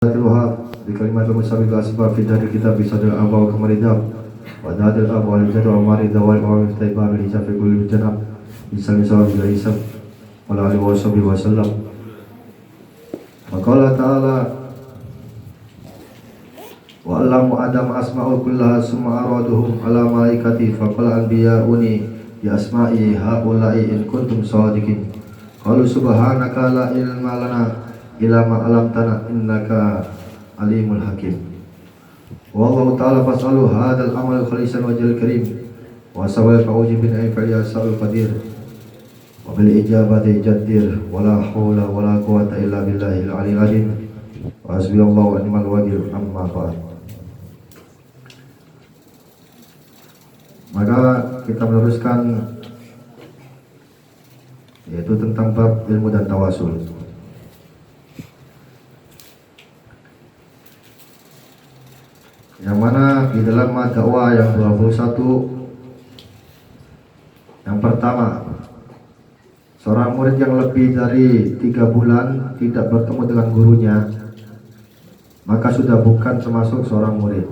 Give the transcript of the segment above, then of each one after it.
Al-Wahab di kalimat al-musabik asbab fi dari kitab bisadil abwa wa kamaridab wa dadil abwa al-jadu amari dawal wa taibah bil hijab fi kulli janab bisami sawab bil hisab wa la alihi wa sahbihi wa sallam wa qala ta'ala wa allamu adam asma'u kullaha summa araduhum ala malaikati fa qala anbiya'uni bi asma'i haula'i in kuntum shadiqin qalu subhanaka la ilma lana ila ma alamtana innaka alimul hakim. Wallahu ta'ala fas'alu hadzal amal khalisan wajhil karim wa sawal fa'uji bin ayfa'il sa'ul qadir wa bil ijabati jaddir wala haula wala quwwata illa billahil aliyil azim wa hasbiyallahu wa ni'mal wakil amma ba'd. Maka kita meneruskan yaitu tentang bab ilmu dan tawasul. Yang mana di dalam dakwah yang 21, yang pertama, seorang murid yang lebih dari 3 bulan tidak bertemu dengan gurunya, maka sudah bukan termasuk seorang murid.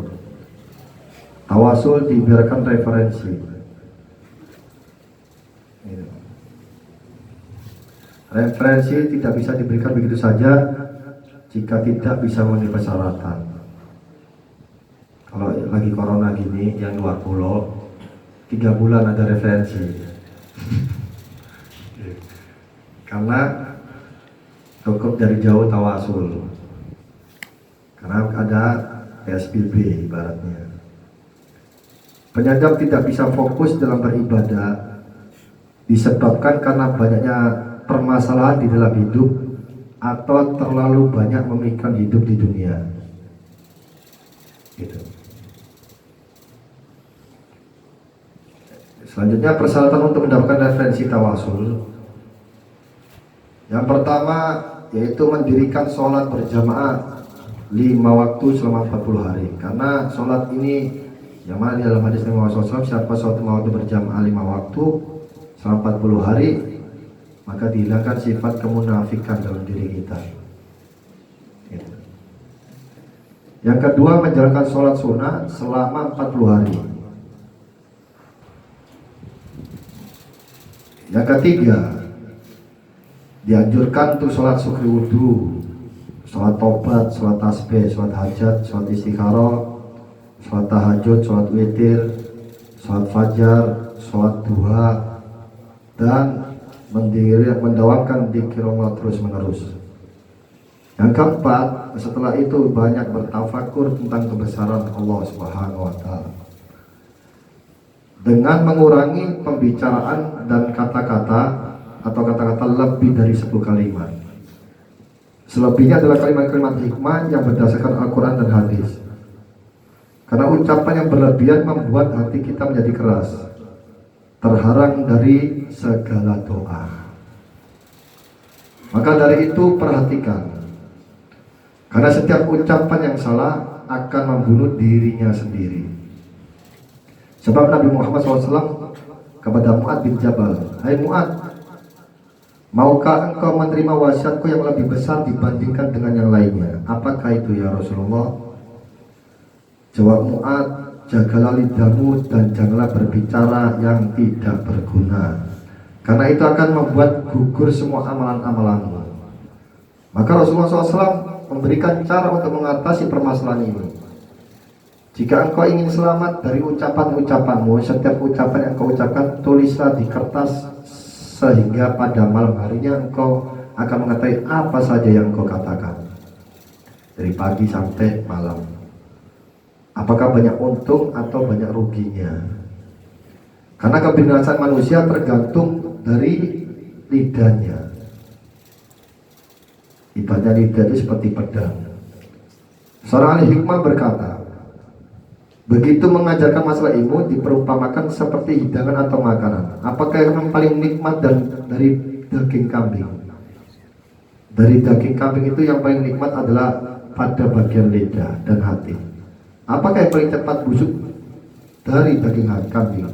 Tawasul dibiarkan referensi. Referensi tidak bisa diberikan begitu saja jika tidak bisa memenuhi persyaratan. Kalau lagi corona gini, yang luar pulau 3 bulan ada referensi. Karena cukup dari jauh tawasul. Karena ada PSBB ibaratnya. Penyadap tidak bisa fokus dalam beribadah disebabkan karena banyaknya permasalahan di dalam hidup atau terlalu banyak memikirkan hidup di dunia. Gitu. Selanjutnya persyaratan untuk mendapatkan referensi tawasul. Yang pertama yaitu mendirikan sholat berjamaah 5 waktu selama 40 hari. Karena sholat ini yang mana di dalam hadis Nabi Muhammad SAW, siapa sholat 5 waktu berjamaah 5 waktu selama 40 hari, maka dihilangkan sifat kemunafikan dalam diri kita. Gitu. Yang kedua menjalankan sholat sunnah selama 40 hari. Yang ketiga, dianjurkan untuk sholat syukri wudhu, sholat tobat, sholat tasbih, sholat hajat, sholat istikharah, sholat tahajud, sholat witir, sholat fajar, sholat duha, dan mendawamkan dzikir Allah terus menerus. Yang keempat, setelah itu banyak bertafakur tentang kebesaran Allah Subhanahu wa Ta'ala. Dengan mengurangi pembicaraan dan kata-kata atau kata-kata lebih dari 10 kalimat. Selebihnya adalah kalimat-kalimat hikmah yang berdasarkan Al-Quran dan hadis. Karena ucapan yang berlebihan membuat hati kita menjadi keras, terhalang dari segala doa. Maka dari itu perhatikan, karena setiap ucapan yang salah akan membunuh dirinya sendiri. Sebab Nabi Muhammad SAW kepada Mu'ad bin Jabal, "Hai Mu'ad, maukah engkau menerima wasiatku yang lebih besar dibandingkan dengan yang lainnya? Apakah itu ya Rasulullah?" Jawab Mu'ad, "Jagalah lidahmu dan janganlah berbicara yang tidak berguna, karena itu akan membuat gugur semua amalan-amalanmu." Maka Rasulullah SAW memberikan cara untuk mengatasi permasalahan ini. Jika engkau ingin selamat dari ucapan-ucapanmu, setiap ucapan yang engkau ucapkan tulislah di kertas, sehingga pada malam harinya engkau akan mengetahui apa saja yang engkau katakan dari pagi sampai malam. Apakah banyak untung atau banyak ruginya? Karena kebinasan manusia tergantung dari lidahnya. Ibadah lidah itu seperti pedang. Seorang ahli hikmah berkata, begitu mengajarkan masalah ilmu diperumpamakan seperti hidangan atau makanan. Apakah yang paling nikmat dari daging kambing? Dari daging kambing itu yang paling nikmat adalah pada bagian lidah dan hati. Apakah yang paling cepat busuk dari daging kambing?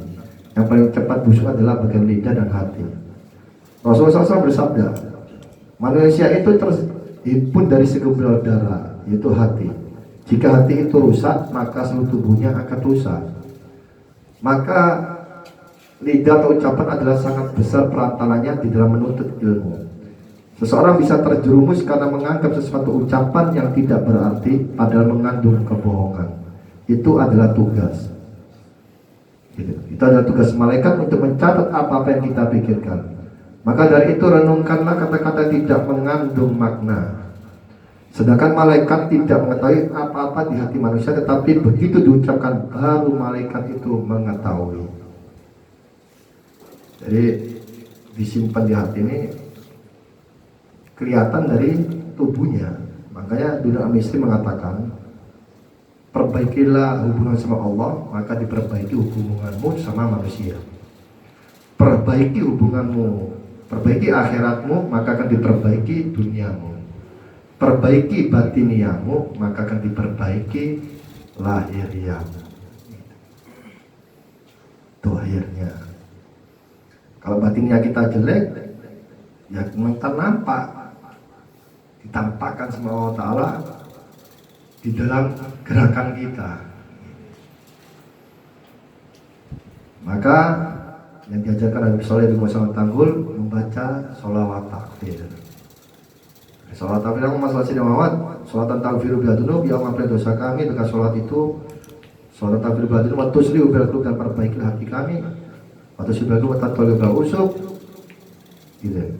Yang paling cepat busuk adalah bagian lidah dan hati. Rasulullah SAW bersabda, manusia itu terhimpun dari segumpal darah yaitu hati. Jika hati itu rusak, maka seluruh tubuhnya akan rusak. Maka lidah atau ucapan adalah sangat besar perantaranya di dalam menuntut ilmu. Seseorang bisa terjerumus karena menganggap sesuatu ucapan yang tidak berarti padahal mengandung kebohongan. Itu adalah tugas. Itu adalah tugas malaikat untuk mencatat apa-apa yang kita pikirkan. Maka dari itu renungkanlah kata-kata tidak mengandung makna. Sedangkan malaikat tidak mengetahui apa-apa di hati manusia, tetapi begitu diucapkan baru malaikat itu mengetahui. Jadi disimpan di hati ini kelihatan dari tubuhnya. Makanya Dunia Amistri mengatakan, perbaikilah hubungan sama Allah, maka diperbaiki hubunganmu sama manusia. Perbaiki hubunganmu, perbaiki akhiratmu, maka akan diperbaiki duniamu. Perbaiki batiniamu, maka akan diperbaiki lahiriamu. Itu akhirnya. Kalau batinnya kita jelek, ya memang nampak, ditampakkan sama Allah Ta'ala di dalam gerakan kita. Maka yang diajarkan Habib Soleh bin Muhammad Tanggul membaca sholawat takbir. Sholawat takbir aku masalah Sidi Muhammad, sholawat takbiru biadunu, biar mengampuni dosa kami dengan sholawat itu. Sholawat takbiru biadunu, wa tuslihu bil dan perbaikilah hati kami. Wa tuslihu bil wa tatwali bil usuk. Gitu.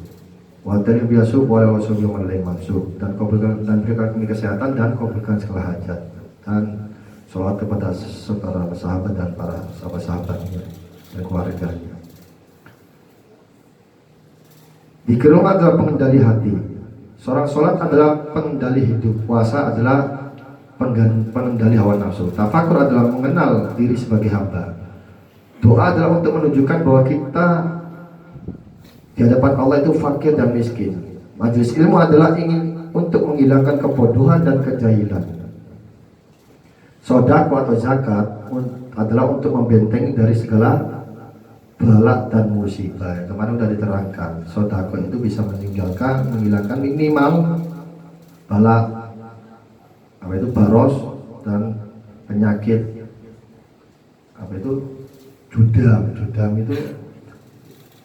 Wa tani biasuk wa la wasub yang lain mansub, dan kabulkan dan berikan kami kesehatan dan kabulkan segala hajat. Dan sholawat kepada para sahabat dan para sahabat-sahabatnya dan keluarganya. Zikir adalah pengendali hati. Seorang sholat adalah pengendali hidup. Puasa adalah pengendali hawa nafsu. Tafakur adalah mengenal diri sebagai hamba. Doa adalah untuk menunjukkan bahwa kita di hadapan Allah itu fakir dan miskin. Majelis ilmu adalah ingin untuk menghilangkan kebodohan dan kejahilan. Sedekah atau zakat adalah untuk membentengi dari segala bala dan musibah. Kemarin sudah diterangkan, sedekah itu bisa menghilangkan minimal bala, apa itu, baros dan penyakit, apa itu, judam itu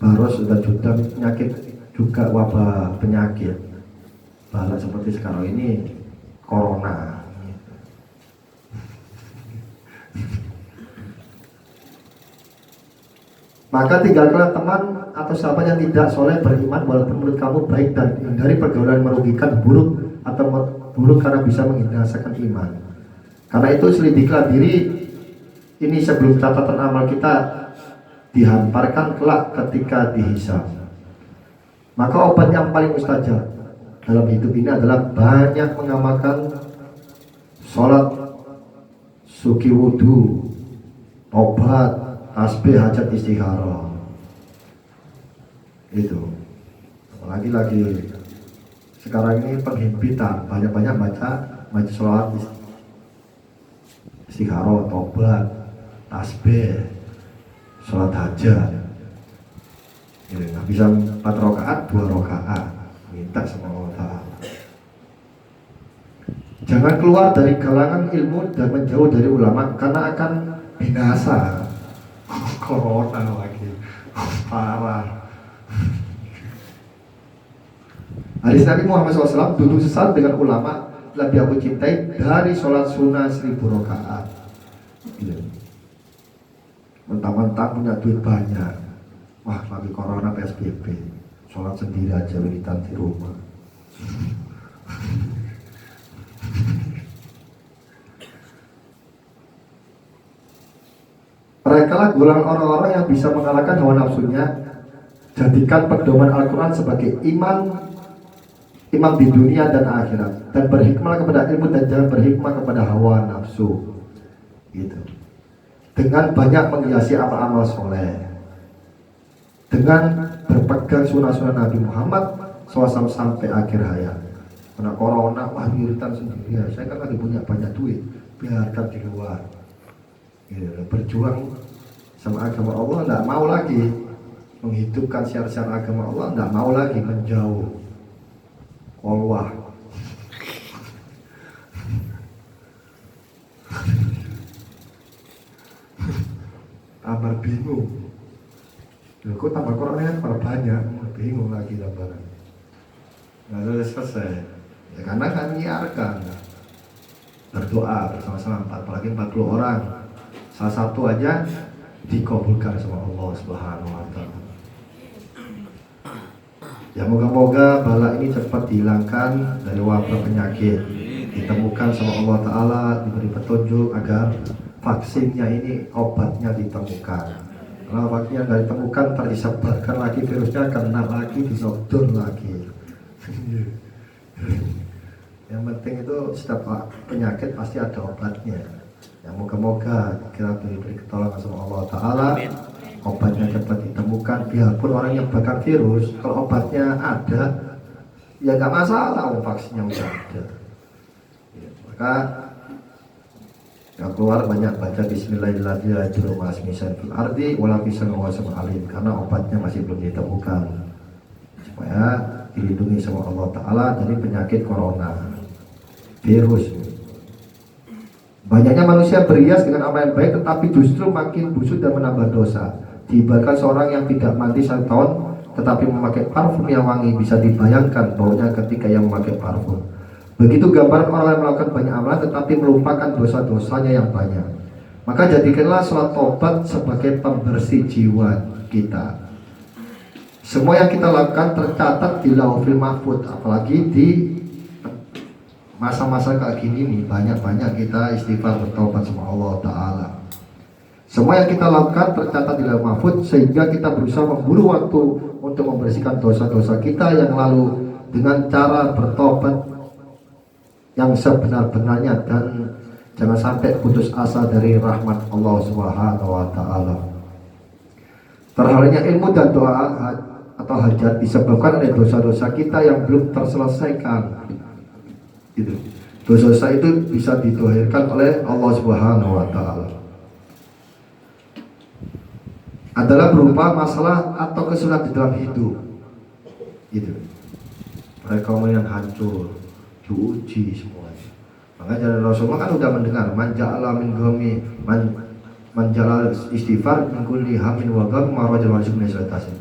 baros dan judam, penyakit juga, wabah penyakit bala seperti sekarang ini corona. Maka tinggalkanlah teman atau sahabat yang tidak soleh beriman walaupun menurut kamu baik, dan hindari pergaulan merugikan, buruk atau buruk karena bisa membinasakan iman. Karena itu selidiklah diri ini sebelum catatan amal kita dihamparkan kelak ketika dihisab. Maka obat yang paling mustajab dalam hidup ini adalah banyak mengamalkan sholat, suci wudu, obat, tasbih, hajat, istikharah. Itu. Lagi sekarang ini penghimpitan, banyak-banyak baca sholawat, istikharah, tobat, tasbih, sholat hajat. Nggak bisa 4 rakaat, 2 rakaat, minta sama Allah Ta'ala. Jangan keluar dari kalangan ilmu dan menjauh dari ulama, karena akan binasa. Corona lagi, parah. Hadis Nabi Muhammad SAW, duduk sesat dengan ulama lebih aku cintai dari sholat sunnah 1000 rakaat. Mentang-mentang punya duit banyak, wah lagi corona PSBB, sholat sendiri aja wiridan di rumah. Mereka lah golongan orang-orang yang bisa mengalahkan hawa nafsunya. Jadikan pedoman Al-Quran sebagai imam di dunia dan akhirat, dan berhikmah kepada ilmu dan jangan berhikmah kepada hawa nafsu. Gitu. Dengan banyak menghiasi amal-amal soleh, dengan berpegang sunnah-sunnah Nabi Muhammad SAW sampai akhir hayat. Karena corona, wah wiridan sendiri ya. Saya kan lagi punya banyak duit, biarkan di luar. Berjuang sama agama Allah, tidak mau lagi menghidupkan syiar-syiar agama Allah, tidak mau lagi menjauh Allah. tambah bingung. Loh, kok tambah Qurannya kan banyak, bingung lagi gambaran. Nggak selesai. Ya karena kan nyiarkan, berdoa bersama-sama, apalagi 40 orang. Salah satu aja dikabulkan sama Allah Subhanahu wa taala. Ya moga-moga bala ini cepat dihilangkan dari wabah penyakit, ditemukan sama Allah Ta'ala, diberi petunjuk agar vaksinnya ini, obatnya ditemukan. Kalau obatnya nggak ditemukan, terdisebarkan lagi virusnya, kena lagi, disodor lagi. Yang penting itu setiap penyakit pasti ada obatnya. Ya moga-moga kita diberi pertolongan sama Allah Ta'ala, obatnya cepat ditemukan. Biarpun orang yang bakar virus, kalau obatnya ada, ya nggak masalah, vaksinnya udah ada. Ya, maka yang keluar banyak baca Bismillahirrahmanirrahim karena obatnya masih belum ditemukan, supaya dilindungi sama Allah Ta'ala dari penyakit corona virus. Banyaknya manusia berhias dengan amalan baik tetapi justru makin busuk dan menambah dosa. Diibaratkan seorang yang tidak mandi 1 tahun tetapi memakai parfum yang wangi, bisa dibayangkan baunya ketika yang memakai parfum. Begitu gambaran orang yang melakukan banyak amalan tetapi melupakan dosa-dosanya yang banyak. Maka jadikanlah sholat taubat sebagai pembersih jiwa kita. Semua yang kita lakukan tercatat di Lauhul Mahfuz, apalagi di masa-masa kayak gini nih, banyak-banyak kita istighfar bertaubat sama Allah Ta'ala. Semua yang kita lakukan tercatat di Lauhul Mahfuz, sehingga kita berusaha memburu waktu untuk membersihkan dosa-dosa kita yang lalu dengan cara bertobat yang sebenar-benarnya, dan jangan sampai putus asa dari rahmat Allah Subhanahu wa Ta'ala. Terhalangnya ilmu dan doa atau hajat disebabkan oleh dosa-dosa kita yang belum terselesaikan. Gitu. Dosa-dosa itu bisa ditohirkan oleh Allah Subhanahu wa Ta'ala. Adalah berupa masalah atau kesulitan di dalam hidup. Gitu. Mereka yang hancur, diuji semuanya. Makanya Rasulullah kan udah mendengar manja'ala min ghammi manja'ala istighfar min kulli hammin wa gham marajal wajib min salatasin.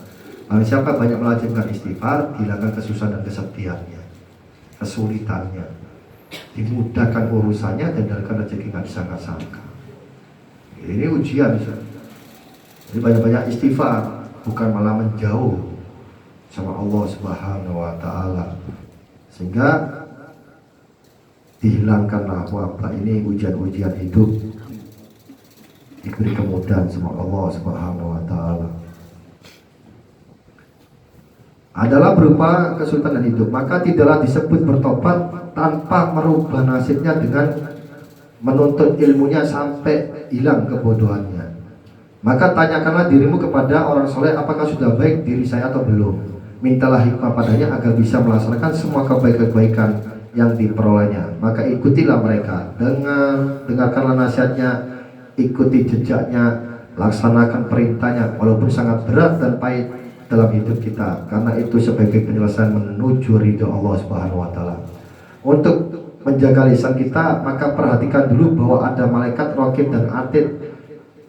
Siapa banyak melazimkan istighfar, hilangkan kesusahan dan kesedihannya, kesulitannya, dimudahkan urusannya, dan diberikan rezeki nggak disangka-sangka. Ini ujian. Jadi banyak-banyak istighfar, bukan malah menjauh sama Allah Subhanahu wa Ta'ala, sehingga dihilangkanlah wabah ini, ujian-ujian hidup, diberi kemudahan sama Allah Subhanahu wa Ta'ala. Adalah berupa kesulitan dan hidup, maka tidaklah disebut bertobat tanpa merubah nasibnya dengan menuntut ilmunya sampai hilang kebodohannya. Maka tanyakanlah dirimu kepada orang soleh, apakah sudah baik diri saya atau belum. Mintalah hikmah padanya agar bisa melaksanakan semua kebaikan-kebaikan yang diperolehnya. Maka ikutilah mereka, dengarkanlah nasihatnya, ikuti jejaknya, laksanakan perintahnya, walaupun sangat berat dan pahit dalam hidup kita, karena itu sebagai penyelesaian menuju ridho Allah Subhanahu wa Ta'ala. Untuk menjaga lisan kita, maka perhatikan dulu bahwa ada malaikat raqib dan atid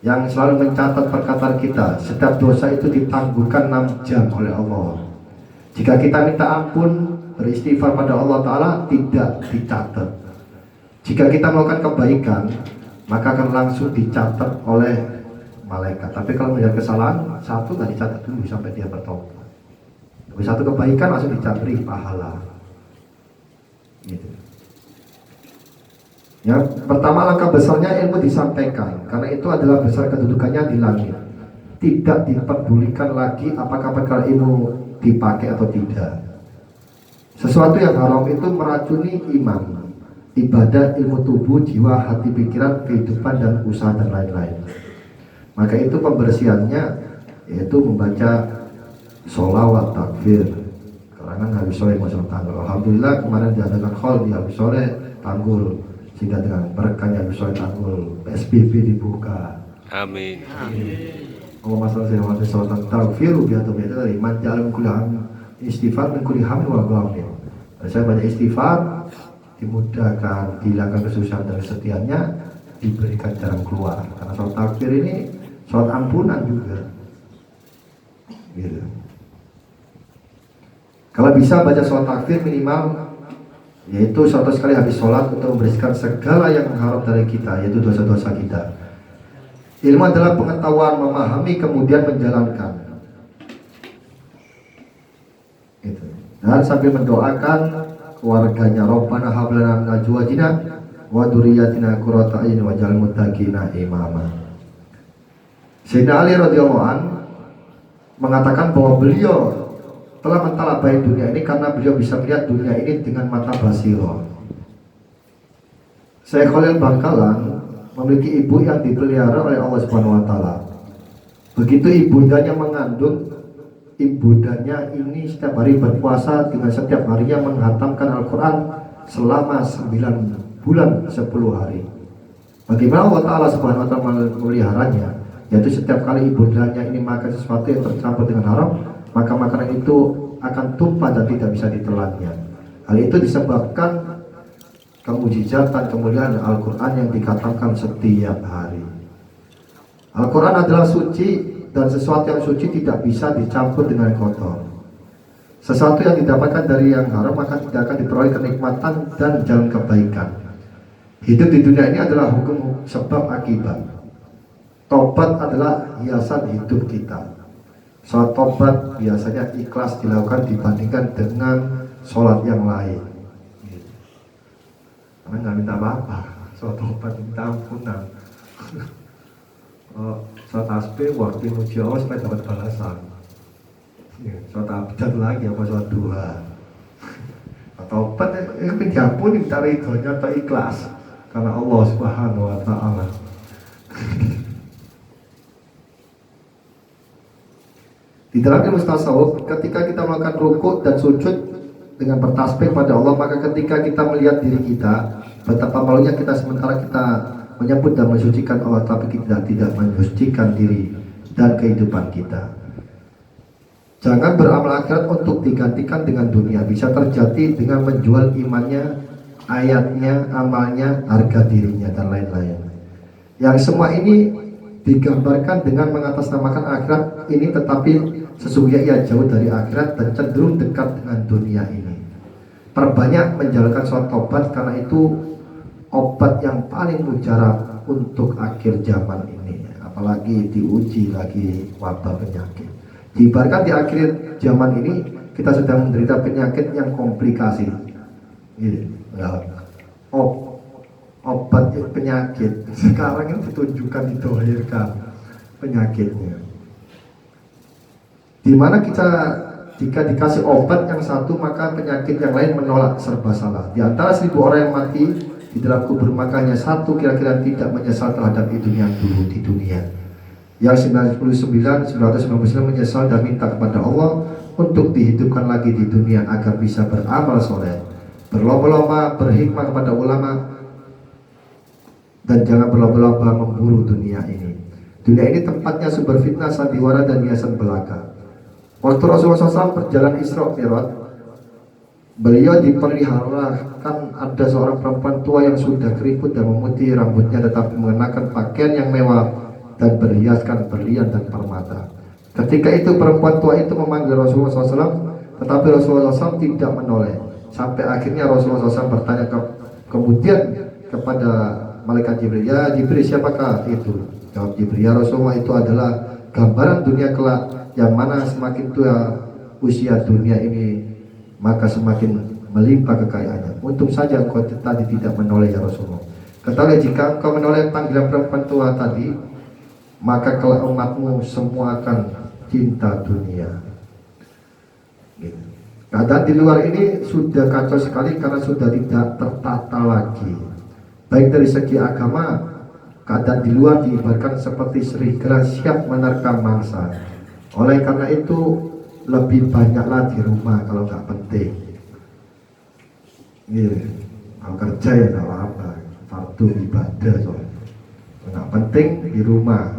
yang selalu mencatat perkataan kita. Setiap dosa itu ditangguhkan 6 jam oleh Allah. Jika kita minta ampun, beristighfar pada Allah Ta'ala, tidak dicatat. Jika kita melakukan kebaikan, maka akan langsung dicatat oleh malaikat. Tapi kalau melihat kesalahan, satu nggak dicatat dulu sampai dia bertobat. Tapi satu kebaikan langsung dicabri pahala. Gitu. Yang pertama, langkah besarnya ilmu disampaikan, karena itu adalah besar kedudukannya di langit. Tidak diperdulikan lagi apakah perkara ilmu dipakai atau tidak. Sesuatu yang haram itu meracuni iman, ibadah, ilmu tubuh, jiwa, hati, pikiran, kehidupan, dan usaha, dan lain-lain. Maka itu pembersihannya yaitu membaca sholawat takbir. Karangan Habib Soleh Masya Tanggul. Alhamdulillah kemarin diadakan khol di Habib Soleh Tanggul, sehingga dengan berkahnya Habib Soleh Tanggul PSBB dibuka. Amin. Allah masalah saya waktu sholat takbiru biatu biatu dari manjalan kuliham istighfar dan kuliham wa ghamil. Saya banyak istighfar, dimudahkan, dihilangkan kesusahan dan kesedihannya, diberikan jalan keluar. Karena sholat takbir ini sholat ampunan juga. Gitu. Kalau bisa baca sholat takbir minimal, yaitu satu sekali habis sholat untuk membersihkan segala yang haram dari kita, yaitu dosa-dosa kita. Ilmu adalah pengetahuan, memahami, kemudian menjalankan. Gitu. Dan sambil mendoakan keluarganya, Rabbana hab lana min azwajina wa dzurriyyatina qurrata a'yun waj'alna muttaqina imama. Sayyidina Ali radhiyallahu an mengatakan bahwa beliau telah mentalabai dunia ini karena beliau bisa melihat dunia ini dengan mata basirah. Syekh Khalil Bangkalan memiliki ibu yang dipelihara oleh Allah Subhanahu wa taala. Begitu ibundanya mengandung, ibundanya ini setiap hari berpuasa dengan setiap harinya menghatamkan Al-Quran selama 9 bulan 10 hari. Bagaimana Allah Ta'ala Subhanahu wa taala memeliharanya? Yaitu setiap kali ibundanya ini makan sesuatu yang tercampur dengan haram, maka makanan itu akan tumpah dan tidak bisa ditelannya. Hal itu disebabkan kemujizatan kemuliaan Al-Quran yang dikatakan setiap hari. Al-Quran adalah suci, dan sesuatu yang suci tidak bisa dicampur dengan kotor. Sesuatu yang didapatkan dari yang haram maka tidak akan diperoleh kenikmatan dan jalan kebaikan. Hidup di dunia ini adalah hukum sebab akibat. Tobat adalah hiasan hidup kita. Sholat tobat biasanya ikhlas dilakukan dibandingkan dengan sholat yang lain. Karena nggak minta apa-apa, sholat tobat minta ampunan. Sholat tasbih waktu muji Allah supaya dapat balasan. Sholat abjad lagi apa sholat duha. Tobat ini diampuni minta ridhonya atau ikhlas karena Allah Subhanahu wa taala. Di dalam ilmu tasawuf, ketika kita melakukan rukuk dan sujud dengan bertasbih pada Allah, maka ketika kita melihat diri kita, betapa malunya kita sementara kita menyebut dan mensucikan Allah, tapi kita tidak mensucikan diri dan kehidupan kita. Jangan beramal akhirat untuk digantikan dengan dunia. Bisa terjadi dengan menjual imannya, ayatnya, amalnya, harga dirinya, dan lain-lain. Yang semua ini digambarkan dengan mengatasnamakan akhirat ini, tetapi sesungguhnya ia jauh dari akhirat dan cenderung dekat dengan dunia ini. Perbanyak menjalankan sholat tobat, karena itu obat yang paling mujarab untuk akhir zaman ini. Apalagi diuji lagi wabah penyakit. Diibaratkan di akhir zaman ini kita sedang menderita penyakit yang komplikasi. Gitu. Ya. Obat penyakit sekarang ini ditunjukkan, ditohirkan penyakitnya. Dimana kita jika dikasih obat yang satu maka penyakit yang lain menolak, serba salah. Di antara 1000 orang yang mati di dalam kubur maka hanya satu kira-kira tidak menyesal terhadap hidupnya dulu di dunia. Yang 999 menyesal dan minta kepada Allah untuk dihidupkan lagi di dunia agar bisa beramal soleh, berlomba-lomba berhikmah kepada ulama, dan jangan berlomba-lomba memburu dunia ini. Dunia ini tempatnya sumber fitnah, sandiwara, dan hiasan belaka. Waktu Rasulullah SAW berjalan Isra Mi'raj, beliau diperlihatkan ada seorang perempuan tua yang sudah keriput dan memutih rambutnya, tetapi mengenakan pakaian yang mewah dan berhiaskan berlian dan permata. Ketika itu perempuan tua itu memanggil Rasulullah SAW, tetapi Rasulullah SAW tidak menoleh. Sampai akhirnya Rasulullah SAW bertanya kemudian kepada malaikat Jibril, ya Jibril, siapakah itu? Jawab Jibril, ya Rasulullah, itu adalah gambaran dunia kelak, yang mana semakin tua usia dunia ini maka semakin melimpah kekayaannya. Untung saja engkau tadi tidak menoleh ya Rasulullah. Ketahui jika engkau menoleh panggilan perempuan tua tadi, maka kelak umatmu semua akan cinta dunia. Gitu. Keadaan di luar ini sudah kacau sekali karena sudah tidak tertata lagi. Baik dari segi agama, keadaan di luar diibaratkan seperti serigala siap menerkam mangsa. Oleh karena itu lebih banyaklah di rumah kalau nggak penting. Gitu. Kalau kerja ya nggak apa-apa, fardu ibadah soalnya. Nggak penting di rumah.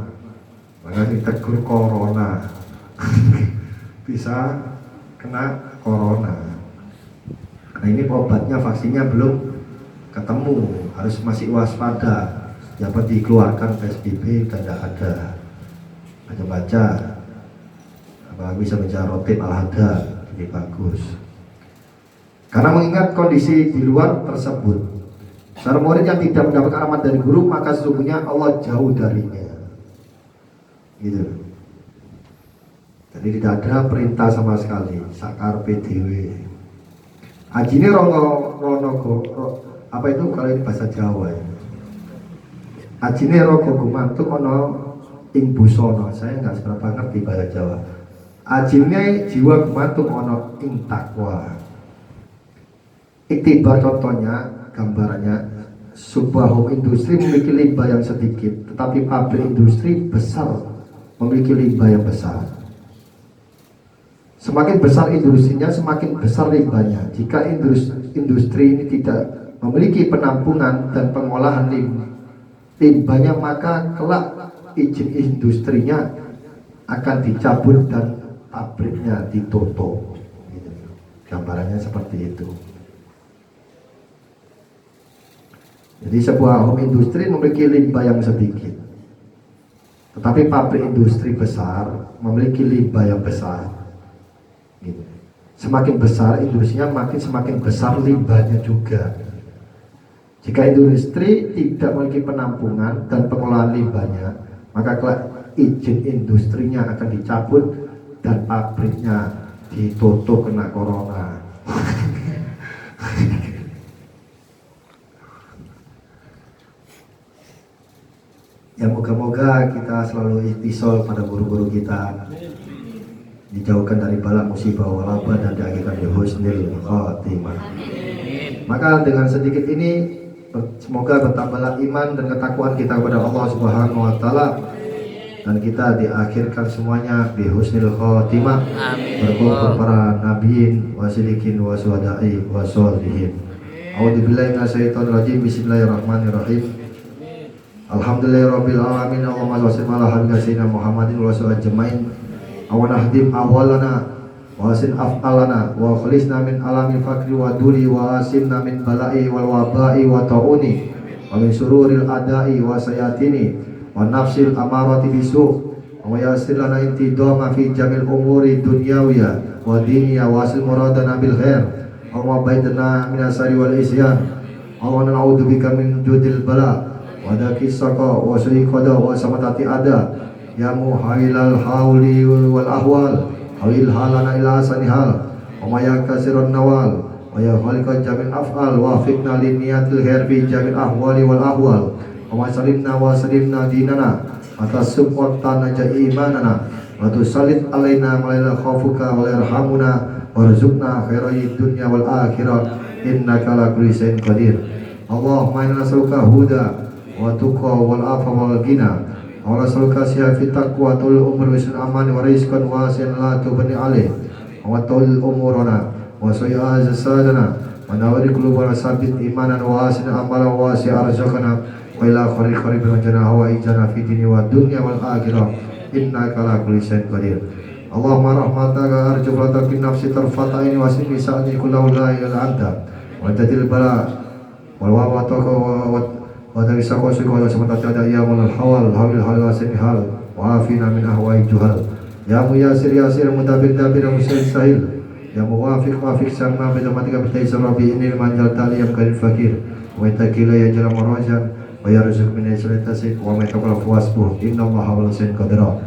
Maka ditegur corona, bisa kena corona. Nah ini obatnya, vaksinnya belum ketemu, harus masih waspada. Dapat dikeluarkan PSBB tidak ada. baca-baca, apalagi bisa baca rotib al-hada, ini bagus. Karena mengingat kondisi di luar tersebut, seorang murid yang tidak mendapatkan rahmat dari guru, maka sesungguhnya Allah jauh darinya. Gitu. Jadi tidak ada perintah sama sekali, sakar PDW. Ajine rono apa itu kalau ini bahasa Jawa ya. Ajine rogo gumantuk ono ing busana. Saya nggak seberapa ngerti bahasa Jawa. Ajine jiwa gumantuk ono ing takwa. Iktibar contohnya, gambarannya, sebuah home industri memiliki limbah yang sedikit, tetapi pabrik industri besar memiliki limbah yang besar. Semakin besar industrinya, semakin besar limbahnya. Jika industri ini tidak memiliki penampungan dan pengolahan limbahnya, maka kelak izin industrinya akan dicabut dan pabriknya ditutup. Gambarannya seperti itu. Jadi sebuah home industri memiliki limbah yang sedikit, tetapi pabrik industri besar memiliki limbah yang besar. Gitu. Semakin besar industrinya, semakin besar limbahnya juga. Jika industri tidak memiliki penampungan dan pengolahan limbahnya, maka kelak izin industrinya akan dicabut dan pabriknya ditutup kena corona. Ya moga-moga kita selalu ikhtisol pada guru-guru kita, dijauhkan dari bala musibah walabah dan diakhirkan di husnul khatimah. Maka dengan sedikit ini semoga bertambahlah iman dan ketakwaan kita kepada Allah Subhanahu wa taala, dan kita diakhirkan semuanya di husnul khatimah berkumpul para nabiin wasilikin waswadai wasolihin. A'udzubillahi minasyaitonir rajim. Bismillahirrahmanirrahim. Alhamdulillahirabbil alamin. Allahumma shalli ala sayyidina Muhammadin wa sallam ajmain. Awanahdim awalana wa asin af'alana wa khalisna min alamil fakri wa duri wa asinna min bala'i wal waba'i wa ta'uni wa min sururil adai wa sayatini wa nafsil amarati bisu wa yasir lana intidama fi jamil umuri dunyawiyah wa diniyah wa asil muradana bil khair wa baidana minasari wal isyan wa na'udzubika min judil bala wa dakis saqa wa suiqada wa samatati ada ya muhailal hauli wal ahwal hawil halana ila sanihal wa maya kasirun nawal wa ya khaliqan jamil af'al wa fiqna lin niyatil khair fi jamil ahwali wal ahwal wa salimna wa salimna dinana atas subwatan naja imanana wa tusallit alaina malaila khaufuka wa yarhamuna warzuqna khairai dunya wal akhirah innaka la kulli shay'in qadir. Allahumma inna nas'aluka huda wa tuqa wal afa wal ghina wa nas'aluka siyafit taqwa tul umur wisn aman wa rizqan wasi'an la tubni alaih wa tul umurana wa sayyi'az sadana wa nawari qulubana sabit imanan wa asin amalan wa wasi'a arzaqana wa ila khairil kharib wa jana hawa ijana fi dini wa dunya wal akhirah innaka la kulli shay'in qadir. Allahumma rahmataka arju fata fi nafsi tarfata ini wa sini sa'ni kullahu la ilaha anta wa tadil bala wal wawataka wa dari sakosi wa sementara ada ya wal hawal hawil hal wasin hal wa afina min ahwai juhal ya muyasir yasir mudabir dabir musahil sahil ya muwafiq wafiq sama bidamatika bitaisar rabbi inil manjal tali yang karin fakir wa itakila ya jalan marajan wa yarzuq min islatasi wa metakala fuasbuh inna allaha wal sin qadra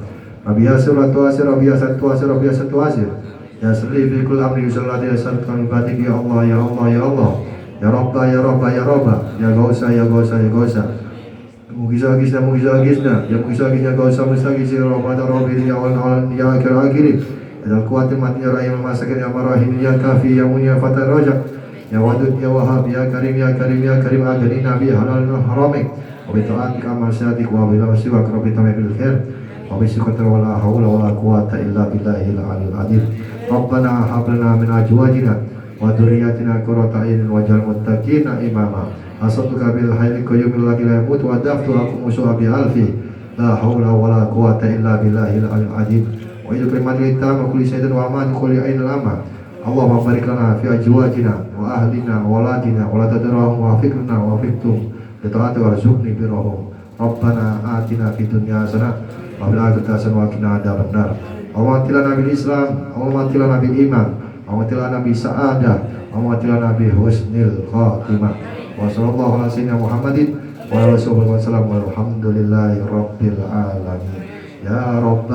rabbi yasir wa tuasir rabbi yasir tuasir rabbi yasir tuasir ya sirli fi kul amri yusallati yasalkan batik ya Allah ya Allah ya Allah ya Rabba ya Rabba ya Rabba ya Gausa ya Gausa ya Gausa Mugiza-gisna mugiza-gisna ya mugiza-gisna Gausa mugiza-gisna ya Rabba ya Rabbi ya awal ya akhir-akhir ya kuatin mati ya rahim masakin ya marahim ya kafi ya munya fatar rajak ya wadud ya wahab ya karim ya karim ya karim agani nabi halal haramik wa bi ta'atika amasyadik wa bi nafsika rabbi tamil khair wa bi siqatir wala hawla wala quwata illa billahil aliyil azim. Rabbana hab lana min azwajina wa dzurriyyatina qurrata a'yunin waj'al muttaqina imama. Asatuka bil hayyil qayyumil ladzi la yamut wa daftu akum musuha bi alfi la haula wala quwata illa billahil aliyil azim. Wa idza kalimatul tamma kulli shay'in wa aman kulli ainil lama. Allahumma barik lana fi azwajina wa ahlina wa waladina wa la tadrahum wa fiqna wa fiqtum bi ta'ati warzuqni birahum. Rabbana atina fid dunya hasanah wa fil akhirati hasanah wa qina adzabannar. Allahumma atina bil Islam, Allahumma atina bil iman, Allahumma atina bil sa'adah, Allahumma atina bil husnil khatimah. Wa sallallahu ala sayyidina Muhammadin wa ala alihi wa sallam walhamdulillahi rabbil alamin. Ya Rabb